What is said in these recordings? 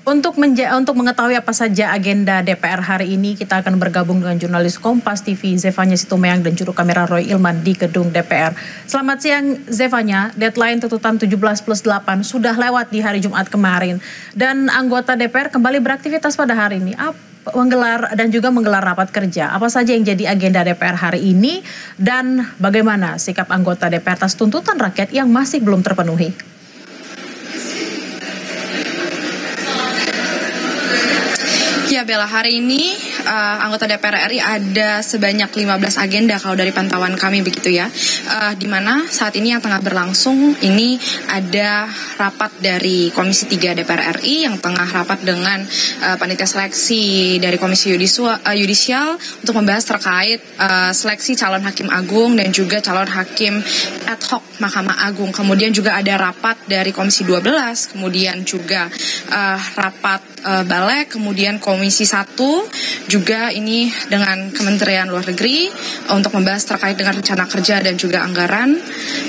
Untuk mengetahui apa saja agenda DPR hari ini, kita akan bergabung dengan jurnalis Kompas TV Zefanya Situmorang dan juru kamera Roy Ilman di gedung DPR. Selamat siang Zefanya, deadline tuntutan 17+8 sudah lewat di hari Jumat kemarin. Dan anggota DPR kembali beraktivitas pada hari ini. Menggelar rapat kerja. Apa saja yang jadi agenda DPR hari ini dan bagaimana sikap anggota DPR atas tuntutan rakyat yang masih belum terpenuhi? Ya Bella, hari ini anggota DPR RI ada sebanyak 15 agenda kalau dari pantauan kami begitu ya. Di mana saat ini yang tengah berlangsung ini ada rapat dari Komisi 3 DPR RI yang tengah rapat dengan panitia seleksi dari Komisi Yudisial untuk membahas terkait seleksi calon hakim agung dan juga calon hakim ad hoc Mahkamah Agung. Kemudian juga ada rapat dari Komisi 12, kemudian juga rapat Balek, kemudian Komisi 1 juga ini dengan Kementerian Luar Negeri untuk membahas terkait dengan rencana kerja dan juga anggaran.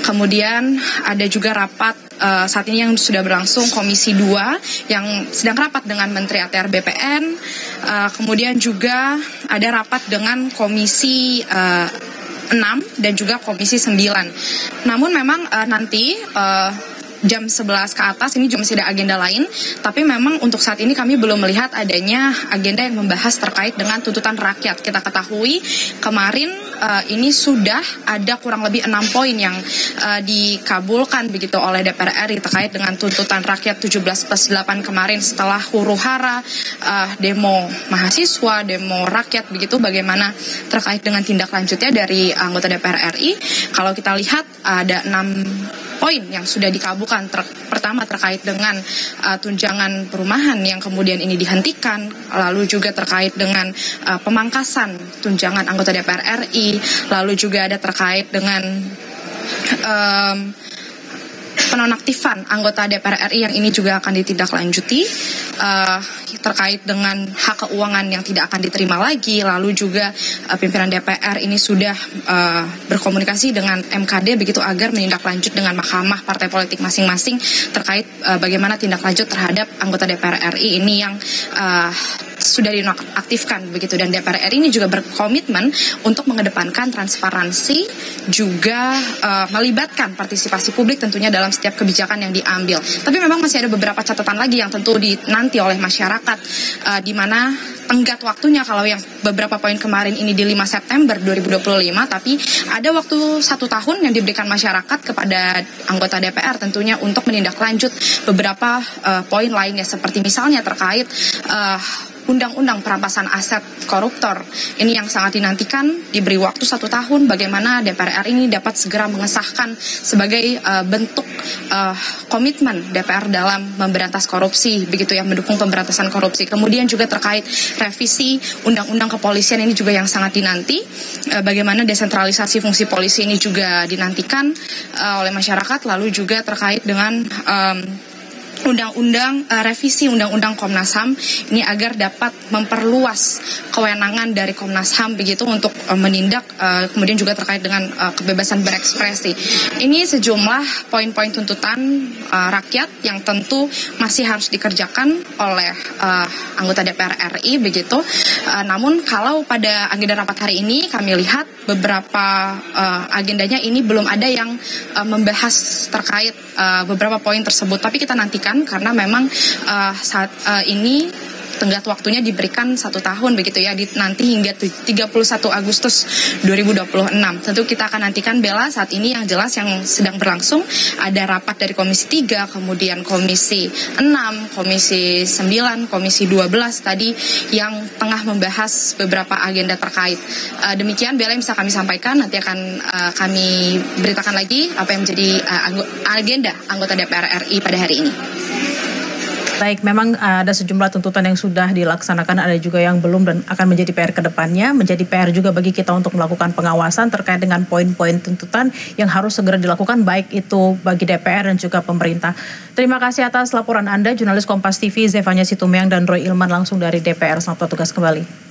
Kemudian ada juga rapat saat ini yang sudah berlangsung Komisi 2 yang sedang rapat dengan Menteri ATR BPN. Kemudian juga ada rapat dengan Komisi 6 dan juga Komisi 9. Namun memang nanti jam 11 ke atas ini juga masih ada agenda lain, tapi memang untuk saat ini kami belum melihat adanya agenda yang membahas terkait dengan tuntutan rakyat. Kita ketahui kemarin ini sudah ada kurang lebih 6 poin yang dikabulkan begitu oleh DPR RI terkait dengan tuntutan rakyat 17+8 kemarin setelah huru-hara demo mahasiswa, demo rakyat begitu, bagaimana terkait dengan tindak lanjutnya dari anggota DPR RI. Kalau kita lihat ada 6 poin yang sudah dikabulkan. Pertama terkait dengan tunjangan perumahan yang kemudian ini dihentikan, lalu juga terkait dengan pemangkasan tunjangan anggota DPR RI, lalu juga ada terkait dengan penonaktifan anggota DPR RI yang ini juga akan ditindaklanjuti, terkait dengan hak keuangan yang tidak akan diterima lagi. Lalu juga pimpinan DPR ini sudah berkomunikasi dengan MKD begitu agar menindaklanjut dengan mahkamah partai politik masing-masing terkait bagaimana tindak lanjut terhadap anggota DPR RI ini yang sudah dinonaktifkan begitu. Dan DPR RI ini juga berkomitmen untuk mengedepankan transparansi, juga melibatkan partisipasi publik tentunya dalam setiap kebijakan yang diambil. Tapi memang masih ada beberapa catatan lagi yang tentu dinanti oleh masyarakat, di mana tenggat waktunya. Kalau yang beberapa poin kemarin ini di 5 September 2025, tapi ada waktu 1 tahun yang diberikan masyarakat kepada anggota DPR tentunya untuk menindaklanjut beberapa poin lainnya, seperti misalnya terkait Undang-Undang Perampasan Aset Koruptor. Ini yang sangat dinantikan, diberi waktu 1 tahun bagaimana DPR ini dapat segera mengesahkan sebagai bentuk komitmen DPR dalam memberantas korupsi, begitu ya, mendukung pemberantasan korupsi. Kemudian juga terkait revisi Undang-Undang Kepolisian ini juga yang sangat dinanti, bagaimana desentralisasi fungsi polisi ini juga dinantikan oleh masyarakat. Lalu juga terkait dengan revisi Undang-Undang Komnas HAM ini agar dapat memperluas kewenangan dari Komnas HAM begitu untuk menindak, kemudian juga terkait dengan kebebasan berekspresi. Ini sejumlah poin-poin tuntutan rakyat yang tentu masih harus dikerjakan oleh anggota DPR RI begitu. Namun kalau pada agenda rapat hari ini kami lihat beberapa agendanya ini belum ada yang membahas terkait beberapa poin tersebut, tapi kita nantikan karena memang saat ini tenggat waktunya diberikan 1 tahun begitu ya, nanti hingga 31 Agustus 2026. Tentu kita akan nantikan, Bella. Saat ini yang jelas yang sedang berlangsung ada rapat dari Komisi 3, kemudian Komisi 6, Komisi 9, Komisi 12 tadi yang tengah membahas beberapa agenda terkait. Demikian Bella yang bisa kami sampaikan, nanti akan kami beritakan lagi apa yang menjadi agenda anggota DPR RI pada hari ini. Baik, memang ada sejumlah tuntutan yang sudah dilaksanakan, ada juga yang belum dan akan menjadi PR ke depannya. Menjadi PR juga bagi kita untuk melakukan pengawasan terkait dengan poin-poin tuntutan yang harus segera dilakukan, baik itu bagi DPR dan juga pemerintah. Terima kasih atas laporan Anda, jurnalis Kompas TV Zefanya Situmorang dan Roy Ilman langsung dari DPR. Selamat bertugas kembali.